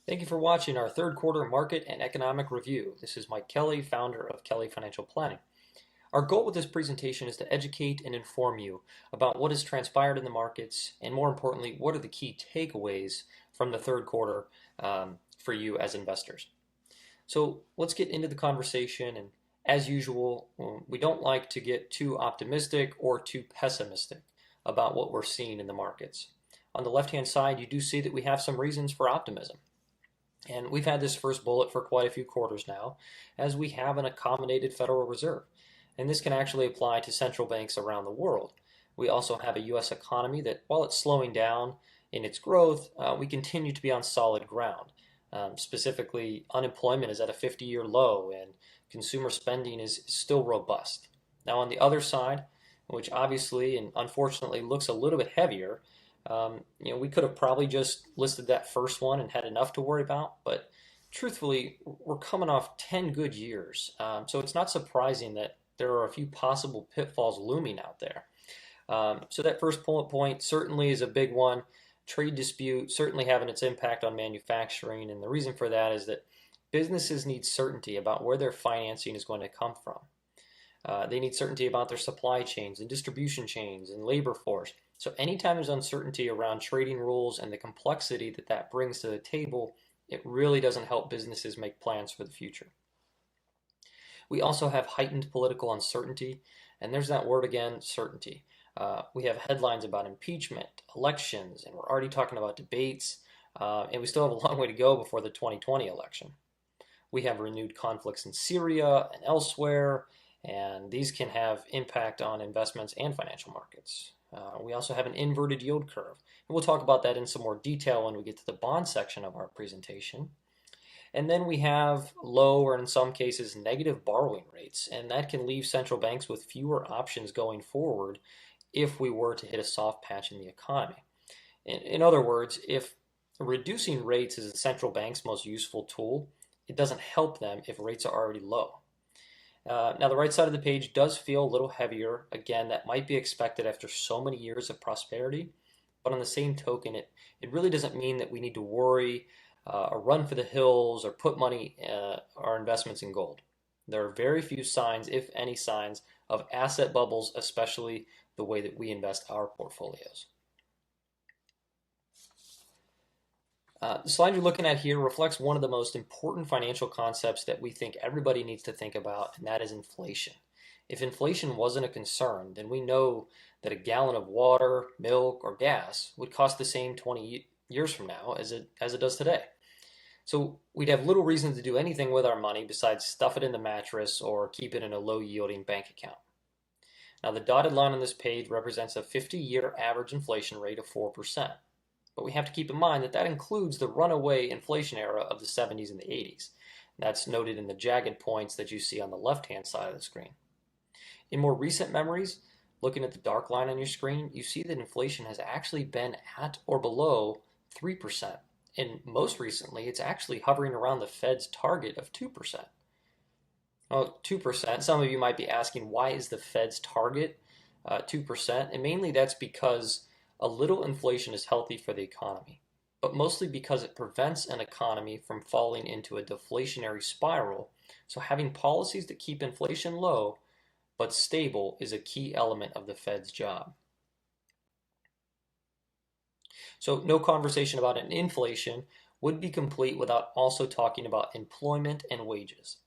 Thank you for watching our third quarter market and economic review. This is Mike Kelly, founder of Kelly Financial Planning. Our goal with this presentation is to educate and inform you about what has transpired in the markets, and more importantly, what are the key takeaways from the third quarter for you as investors. So let's get into the conversation. And as usual, we don't like to get too optimistic or too pessimistic about what we're seeing in the markets. On the left-hand side, you do see that we have some reasons for optimism. And we've had this first bullet for quite a few quarters now, as we have an accommodated Federal Reserve. And this can actually apply to central banks around the world. We also have a U.S. economy that, while it's slowing down in its growth, we continue to be on solid ground. Specifically, unemployment is at a 50-year low, and consumer spending is still robust. Now, on the other side, which obviously and unfortunately looks a little bit heavier, we could have probably just listed that first one and had enough to worry about, but truthfully, we're coming off 10 good years. So it's not surprising that there are a few possible pitfalls looming out there. So that first bullet point certainly is a big one. Trade dispute certainly having its impact on manufacturing, and the reason for that is that businesses need certainty about where their financing is going to come from. They need certainty about their supply chains and distribution chains and labor force. So anytime there's uncertainty around trading rules and the complexity that that brings to the table, it really doesn't help businesses make plans for the future. We also have heightened political uncertainty, and there's that word again, certainty. We have headlines about impeachment, elections, and we're already talking about debates, and we still have a long way to go before the 2020 election. We have renewed conflicts in Syria and elsewhere, and these can have impact on investments and financial markets. We also have an inverted yield curve, and we'll talk about that in some more detail when we get to the bond section of our presentation. And then we have low, or in some cases negative, borrowing rates, and that can leave central banks with fewer options going forward if we were to hit a soft patch in the economy. In other words, if reducing rates is the central bank's most useful tool, it doesn't help them if rates are already low. Now, the right side of the page does feel a little heavier. Again, that might be expected after so many years of prosperity. But on the same token, it really doesn't mean that we need to worry or run for the hills or put money, our investments in gold. There are very few signs, if any signs, of asset bubbles, especially the way that we invest our portfolios. The slide you're looking at here reflects one of the most important financial concepts that we think everybody needs to think about, and that is inflation. If inflation wasn't a concern, then we know that a gallon of water, milk, or gas would cost the same 20 years from now as it does today. So we'd have little reason to do anything with our money besides stuff it in the mattress or keep it in a low-yielding bank account. Now, the dotted line on this page represents a 50-year average inflation rate of 4%. But we have to keep in mind that that includes the runaway inflation era of the 70s and the 80s. That's noted in the jagged points that you see on the left-hand side of the screen. In more recent memories, looking at the dark line on your screen, you see that inflation has actually been at or below 3%. And most recently, it's actually hovering around the Fed's target of 2%. Well, 2%, some of you might be asking, why is the Fed's target 2%? And mainly that's because a little inflation is healthy for the economy, but mostly because it prevents an economy from falling into a deflationary spiral. So having policies that keep inflation low but stable is a key element of the Fed's job. So no conversation about an inflation would be complete without also talking about employment and wages.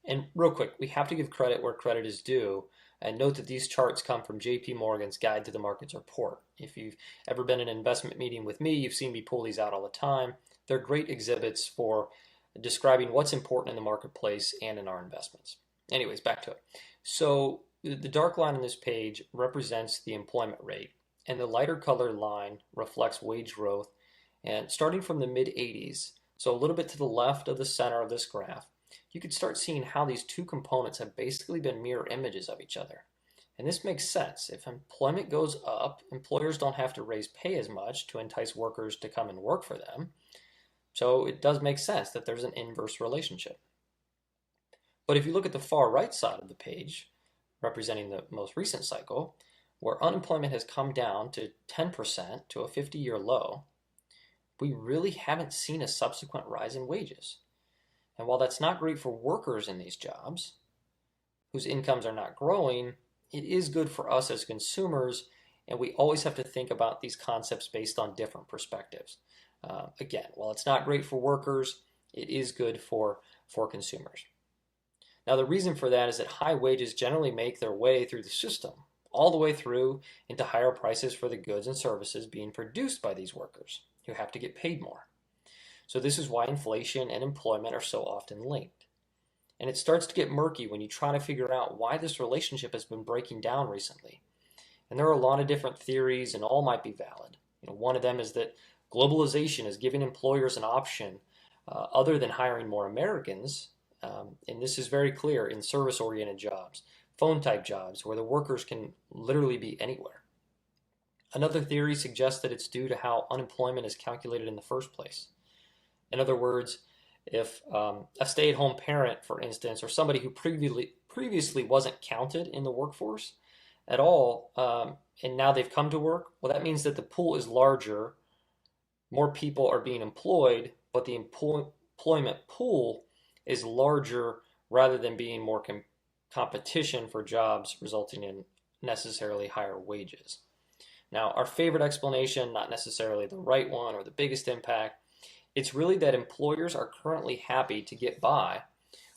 And real quick, we have to give credit where credit is due. And note that these charts come from JP Morgan's Guide to the Markets report. If you've ever been in an investment meeting with me, you've seen me pull these out all the time. They're great exhibits for describing what's important in the marketplace and in our investments. Anyways, back to it. So the dark line on this page represents the employment rate, and the lighter colored line reflects wage growth. And starting from the mid-80s, so a little bit to the left of the center of this graph, you could start seeing how these two components have basically been mirror images of each other. And this makes sense. If employment goes up, employers don't have to raise pay as much to entice workers to come and work for them. So it does make sense that there's an inverse relationship. But if you look at the far right side of the page, representing the most recent cycle, where unemployment has come down to 10% to a 50-year low, we really haven't seen a subsequent rise in wages. And while that's not great for workers in these jobs, whose incomes are not growing, it is good for us as consumers, and we always have to think about these concepts based on different perspectives. Again, while it's not great for workers, it is good for consumers. Now, the reason for that is that high wages generally make their way through the system, all the way through into higher prices for the goods and services being produced by these workers, who have to get paid more. So this is why inflation and employment are so often linked. And it starts to get murky when you try to figure out why this relationship has been breaking down recently. And there are a lot of different theories, and all might be valid. One of them is that globalization is giving employers an option other than hiring more Americans, and this is very clear in service-oriented jobs, phone-type jobs, where the workers can literally be anywhere. Another theory suggests that it's due to how unemployment is calculated in the first place. In other words, if a stay-at-home parent, for instance, or somebody who previously wasn't counted in the workforce at all, and now they've come to work, well, that means that the pool is larger, more people are being employed, but the employment pool is larger rather than being more competition for jobs, resulting in necessarily higher wages. Now, our favorite explanation, not necessarily the right one or the biggest impact, it's really that employers are currently happy to get by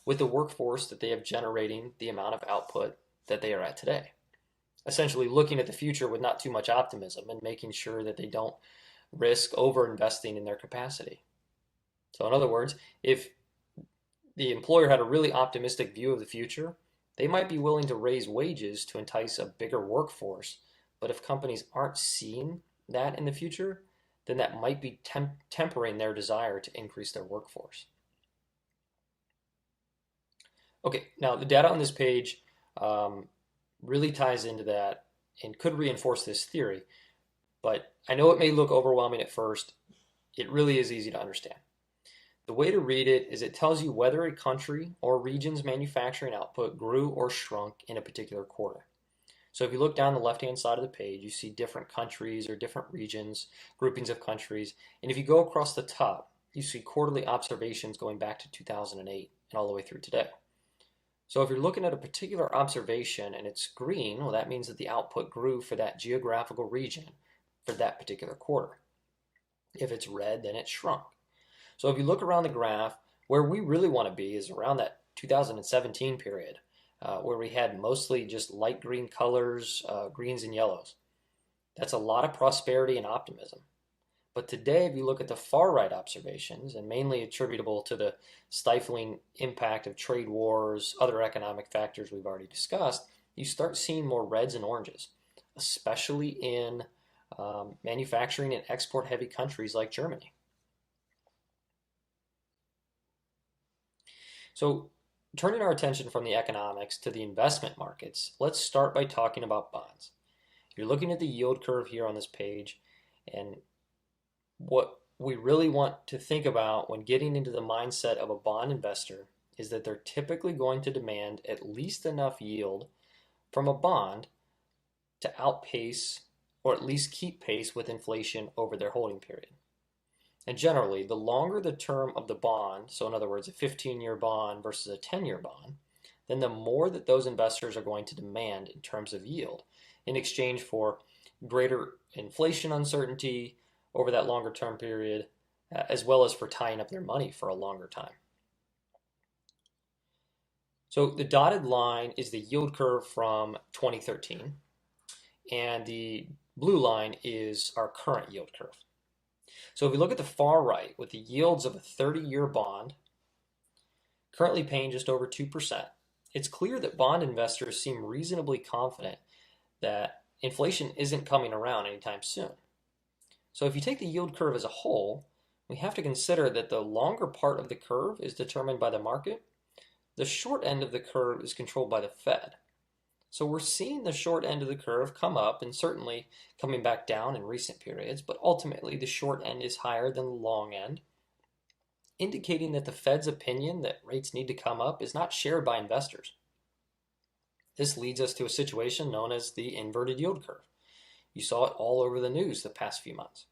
with the workforce that they have generating the amount of output that they are at today. Essentially looking at the future with not too much optimism and making sure that they don't risk over-investing in their capacity. So in other words, if the employer had a really optimistic view of the future, they might be willing to raise wages to entice a bigger workforce. But if companies aren't seeing that in the future, then that might be tempering their desire to increase their workforce. Okay, now the data on this page really ties into that and could reinforce this theory, but I know it may look overwhelming at first. It really is easy to understand. The way to read it is it tells you whether a country or region's manufacturing output grew or shrunk in a particular quarter. So if you look down the left-hand side of the page, you see different countries or different regions, groupings of countries. And if you go across the top, you see quarterly observations going back to 2008 and all the way through today. So if you're looking at a particular observation and it's green, well, that means that the output grew for that geographical region for that particular quarter. If it's red, then it shrunk. So if you look around the graph, where we really want to be is around that 2017 period, where we had mostly just light green colors, greens and yellows. That's a lot of prosperity and optimism. But today, if you look at the far right observations, and mainly attributable to the stifling impact of trade wars, other economic factors we've already discussed, you start seeing more reds and oranges, especially in manufacturing and export-heavy countries like Germany. So turning our attention from the economics to the investment markets, let's start by talking about bonds. You're looking at the yield curve here on this page, and what we really want to think about when getting into the mindset of a bond investor is that they're typically going to demand at least enough yield from a bond to outpace or at least keep pace with inflation over their holding period. And generally, the longer the term of the bond, so in other words, a 15-year bond versus a 10-year bond, then the more that those investors are going to demand in terms of yield in exchange for greater inflation uncertainty over that longer term period, as well as for tying up their money for a longer time. So the dotted line is the yield curve from 2013, and the blue line is our current yield curve. So if we look at the far right with the yields of a 30-year bond, currently paying just over 2%, it's clear that bond investors seem reasonably confident that inflation isn't coming around anytime soon. So if you take the yield curve as a whole, we have to consider that the longer part of the curve is determined by the market. The short end of the curve is controlled by the Fed. So we're seeing the short end of the curve come up and certainly coming back down in recent periods, but ultimately the short end is higher than the long end, indicating that the Fed's opinion that rates need to come up is not shared by investors. This leads us to a situation known as the inverted yield curve. You saw it all over the news the past few months.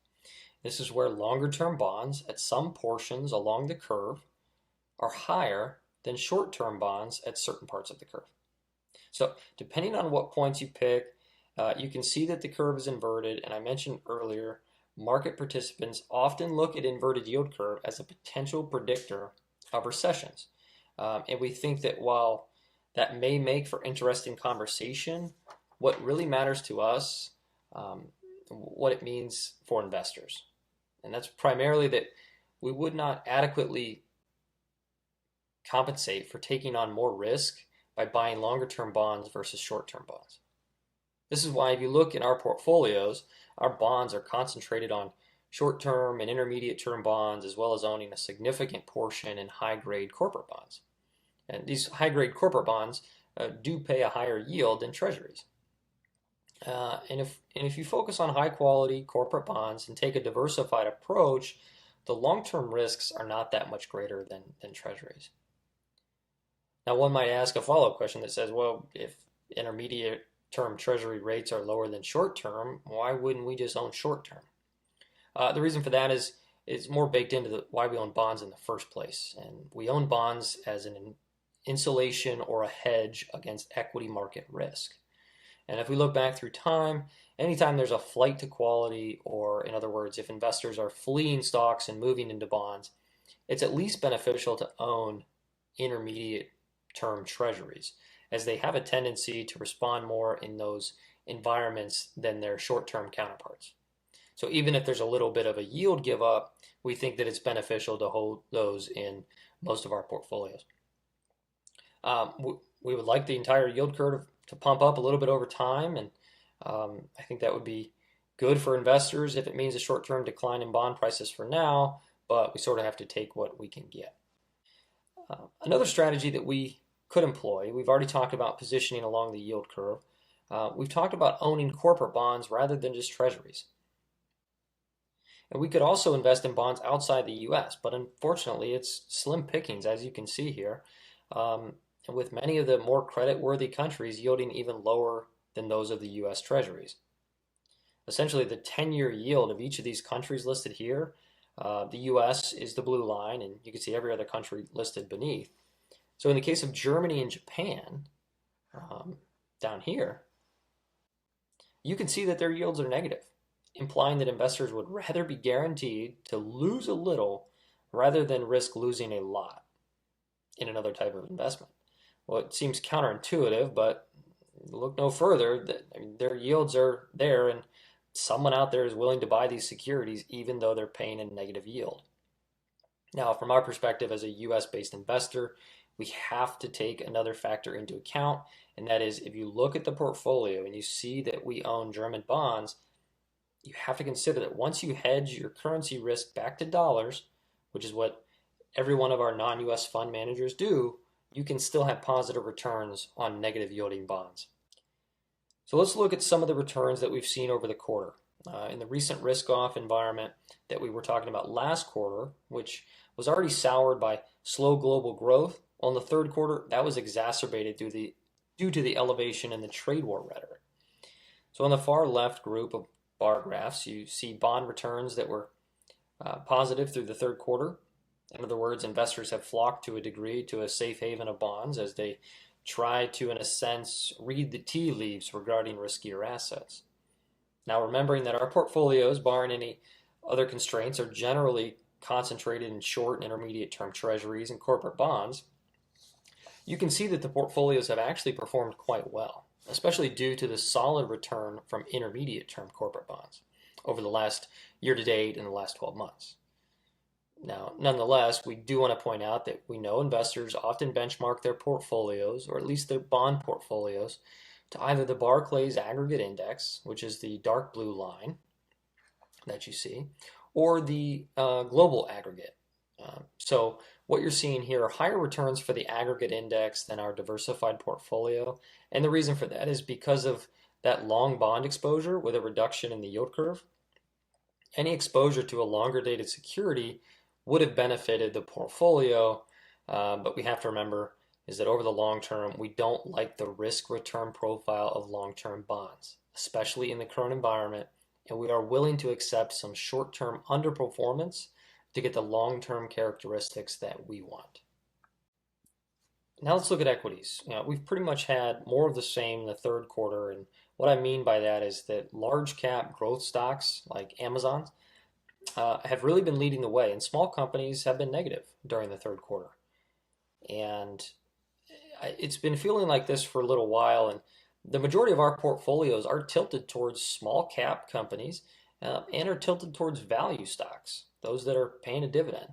This is where longer-term bonds at some portions along the curve are higher than short-term bonds at certain parts of the curve. So depending on what points you pick, you can see that the curve is inverted. And I mentioned earlier, market participants often look at inverted yield curve as a potential predictor of recessions. And we think that while that may make for interesting conversation, what really matters to us, what it means for investors. And that's primarily that we would not adequately compensate for taking on more risk by buying longer term bonds versus short term bonds. This is why, if you look in our portfolios, our bonds are concentrated on short term and intermediate term bonds, as well as owning a significant portion in high grade corporate bonds. And these high grade corporate bonds do pay a higher yield than treasuries. And if you focus on high quality corporate bonds and take a diversified approach, the long term risks are not that much greater than treasuries. Now, one might ask a follow up question that says, well, if intermediate term treasury rates are lower than short term, why wouldn't we just own short term? The reason for that is it's more baked into why we own bonds in the first place. And we own bonds as an insulation or a hedge against equity market risk. And if we look back through time, anytime there's a flight to quality, or in other words, if investors are fleeing stocks and moving into bonds, it's at least beneficial to own intermediate term treasuries, as they have a tendency to respond more in those environments than their short term counterparts. So even if there's a little bit of a yield give up, we think that it's beneficial to hold those in most of our portfolios. We would like the entire yield curve to pump up a little bit over time, and I think that would be good for investors if it means a short-term decline in bond prices for now, but we sort of have to take what we can get. Another strategy that we could employ, we've already talked about positioning along the yield curve. We've talked about owning corporate bonds rather than just treasuries. And we could also invest in bonds outside the US, but unfortunately it's slim pickings, as you can see here, with many of the more credit-worthy countries yielding even lower than those of the US treasuries. Essentially, the 10-year yield of each of these countries listed here, the US is the blue line, and you can see every other country listed beneath. So in the case of Germany and Japan, down here, you can see that their yields are negative, implying that investors would rather be guaranteed to lose a little rather than risk losing a lot in another type of investment. Well, it seems counterintuitive, but look no further. Their yields are there, and someone out there is willing to buy these securities even though they're paying a negative yield. Now, from our perspective as a US-based investor, we have to take another factor into account, and that is, if you look at the portfolio and you see that we own German bonds, you have to consider that once you hedge your currency risk back to dollars, which is what every one of our non-US fund managers do, you can still have positive returns on negative yielding bonds. So let's look at some of the returns that we've seen over the quarter. In the recent risk-off environment that we were talking about last quarter, which was already soured by slow global growth, well, in the third quarter, that was exacerbated due to the elevation in the trade war rhetoric. So on the far left group of bar graphs, you see bond returns that were positive through the third quarter. In other words, investors have flocked to a degree to a safe haven of bonds as they try to, in a sense, read the tea leaves regarding riskier assets. Now, remembering that our portfolios, barring any other constraints, are generally concentrated in short and intermediate term treasuries and corporate bonds, you can see that the portfolios have actually performed quite well, especially due to the solid return from intermediate term corporate bonds over the last year to date and the last 12 months. Now, nonetheless, we do want to point out that we know investors often benchmark their portfolios, or at least their bond portfolios, to either the Barclays Aggregate Index, which is the dark blue line that you see, or the Global Aggregate. So what you're seeing here are higher returns for the aggregate index than our diversified portfolio. And the reason for that is because of that long bond exposure with a reduction in the yield curve. Any exposure to a longer dated security would have benefited the portfolio, but we have to remember is that over the long term, we don't like the risk return profile of long-term bonds, especially in the current environment and we are willing to accept some short-term underperformance to get the long-term characteristics that we want. Now let's look at equities. We've pretty much had more of the same in the third quarter, and what I mean by that is that large cap growth stocks like Amazon have really been leading the way, and small companies have been negative during the third quarter. And it's been feeling like this for a little while, and the majority of our portfolios are tilted towards small cap companies and are tilted towards value stocks, those that are paying a dividend.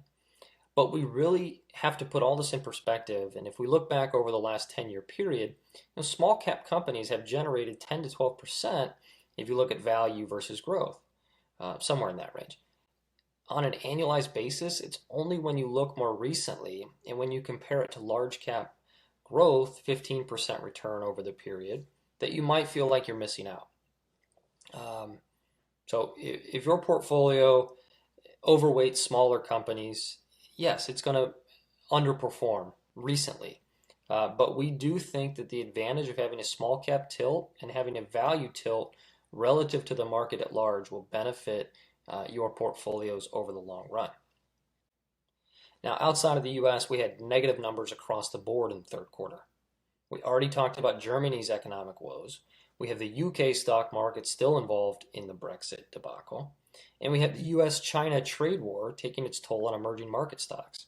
But we really have to put all this in perspective. And if we look back over the last 10-year period, small cap companies have generated 10 to 12% if you look at value versus growth, somewhere in that range. On an annualized basis, it's only when you look more recently and when you compare it to large cap growth, 15% return over the period, that you might feel like you're missing out. So if your portfolio overweights smaller companies, yes, it's going to underperform recently. But we do think that the advantage of having a small cap tilt and having a value tilt relative to the market at large will benefit your portfolios over the long run. Now, outside of the US, we had negative numbers across the board in the third quarter. We already talked about Germany's economic woes. We have the UK stock market still involved in the Brexit debacle. And we have the US-China trade war taking its toll on emerging market stocks.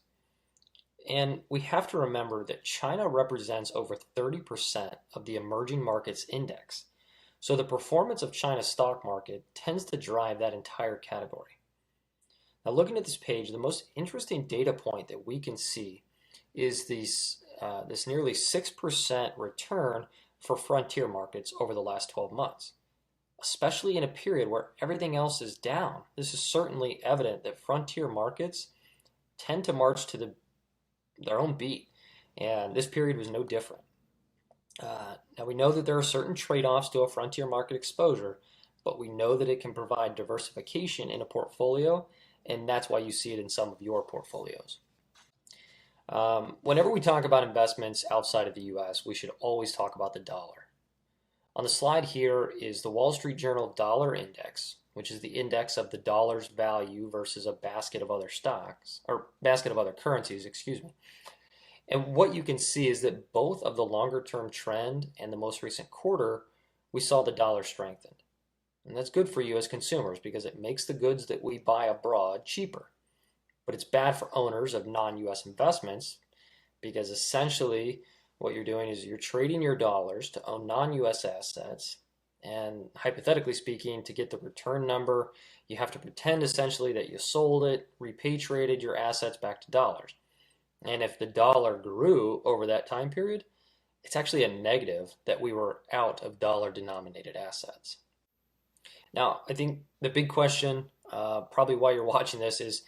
And we have to remember that China represents over 30% of the emerging markets index. So the performance of China's stock market tends to drive that entire category. Now, looking at this page, the most interesting data point that we can see is this nearly 6% return for frontier markets over the last 12 months, especially in a period where everything else is down. This is certainly evident that frontier markets tend to march to their own beat, and this period was no different. Now, we know that there are certain trade-offs to a frontier market exposure, but we know that it can provide diversification in a portfolio, and that's why you see it in some of your portfolios. Whenever we talk about investments outside of the US, we should always talk about the dollar. On the slide here is the Wall Street Journal Dollar Index, which is the index of the dollar's value versus a basket of other stocks, or basket of other currencies, excuse me. And what you can see is that both of the longer term trend and the most recent quarter, we saw the dollar strengthen. And that's good for you as consumers because it makes the goods that we buy abroad cheaper. But it's bad for owners of non-US investments because essentially what you're doing is you're trading your dollars to own non-US assets. And hypothetically speaking, to get the return number, you have to pretend essentially that you sold it, repatriated your assets back to dollars. And if the dollar grew over that time period, it's actually a negative that we were out of dollar-denominated assets. Now, I think the big question, probably why you're watching this, is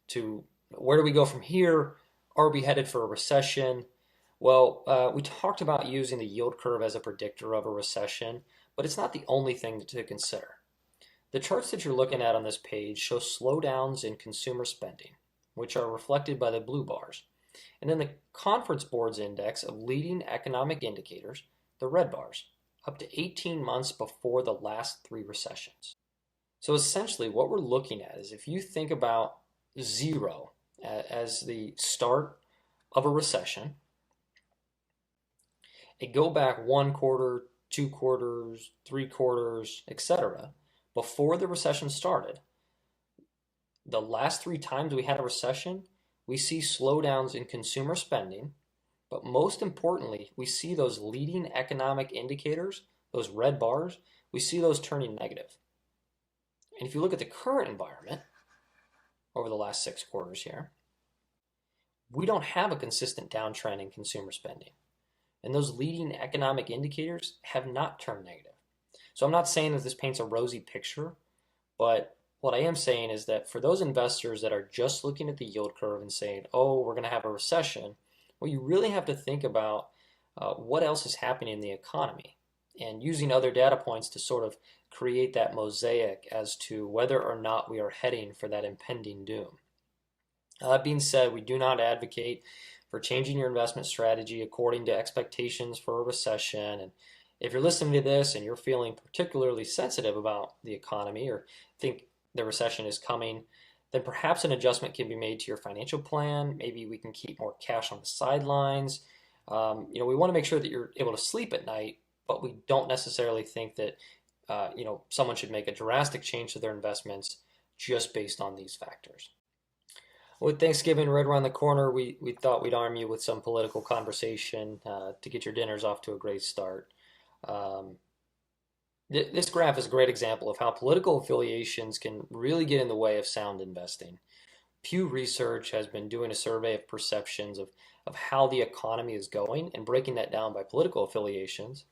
to where do we go from here? Are we headed for a recession? Well, we talked about using the yield curve as a predictor of a recession, but it's not the only thing to consider. The charts that you're looking at on this page show slowdowns in consumer spending, which are reflected by the blue bars, and then the Conference Board's index of leading economic indicators, the red bars, up to 18 months before the last 3 recessions. So essentially what we're looking at is if you think about 0 as the start of a recession, and go back 1 quarter, 2 quarters, 3 quarters, etc., before the recession started, the last 3 times we had a recession, we see slowdowns in consumer spending, but most importantly, we see those leading economic indicators, those red bars, we see those turning negative. And if you look at the current environment over the last 6 quarters here, we don't have a consistent downtrend in consumer spending. And those leading economic indicators have not turned negative. So I'm not saying that this paints a rosy picture, but what I am saying is that for those investors that are just looking at the yield curve and saying, oh, we're going to have a recession, well, you really have to think about what else is happening in the economy and using other data points to sort of create that mosaic as to whether or not we are heading for that impending doom. That being said, we do not advocate for changing your investment strategy according to expectations for a recession. And If you're listening to this and you're feeling particularly sensitive about the economy or think the recession is coming, then perhaps an adjustment can be made to your financial plan. Maybe we can keep more cash on the sidelines. We want to make sure that you're able to sleep at night, but we don't necessarily think that someone should make a drastic change to their investments just based on these factors. With Thanksgiving right around the corner, we thought we'd arm you with some political conversation to get your dinners off to a great start. Um, this graph is a great example of how political affiliations can really get in the way of sound investing. Pew Research has been doing a survey of perceptions of how the economy is going and breaking that down by political affiliations.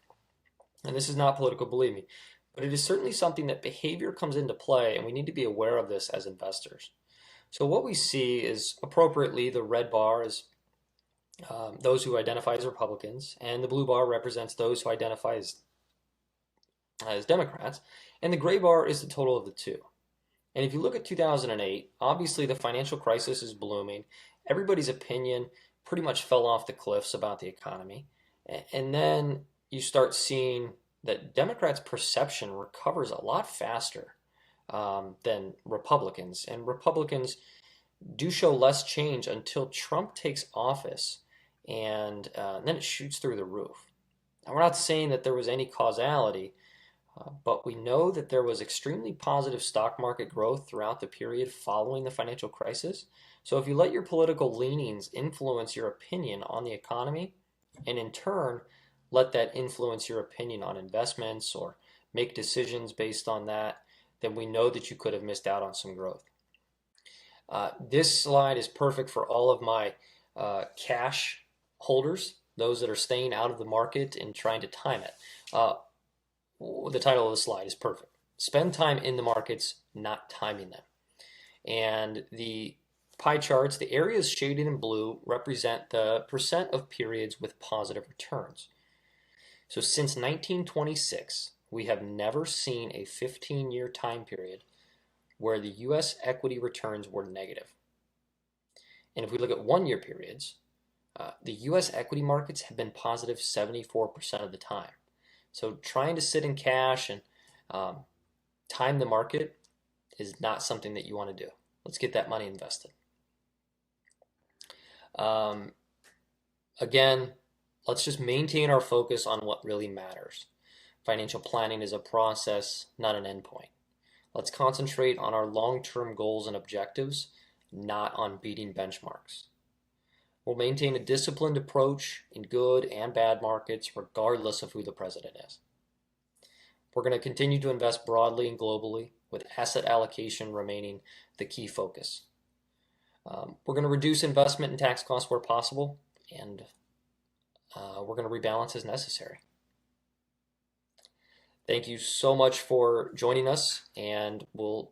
And this is not political, believe me, but it is certainly something that behavior comes into play, and we need to be aware of this as investors. So what we see is appropriately the red bar is those who identify as Republicans, and the blue bar represents those who identify as Democrats, and the gray bar is the total of the two. And if you look at 2008, obviously the financial crisis is blooming. Everybody's opinion pretty much fell off the cliffs about the economy. And then you start seeing that Democrats' perception recovers a lot faster than Republicans. And Republicans do show less change until Trump takes office, and then it shoots through the roof. Now, we're not saying that there was any causality, but we know that there was extremely positive stock market growth throughout the period following the financial crisis. So if you let your political leanings influence your opinion on the economy, and in turn let that influence your opinion on investments or make decisions based on that, then we know that you could have missed out on some growth. This slide is perfect for all of my cash holders, those that are staying out of the market and trying to time it. The title of the slide is perfect. Spend time in the markets, not timing them. And the pie charts, the areas shaded in blue represent the percent of periods with positive returns. So since 1926, we have never seen a 15-year time period where the U.S. equity returns were negative. And if we look at one-year periods, the U.S. equity markets have been positive 74% of the time. So trying to sit in cash and time the market is not something that you want to do. Let's get that money invested. Again, let's just maintain our focus on what really matters. Financial planning is a process, not an endpoint. Let's concentrate on our long-term goals and objectives, not on beating benchmarks. We'll maintain a disciplined approach in good and bad markets, regardless of who the president is. We're going to continue to invest broadly and globally, with asset allocation remaining the key focus. We're going to reduce investment and tax costs where possible, and we're going to rebalance as necessary. Thank you so much for joining us, and we'll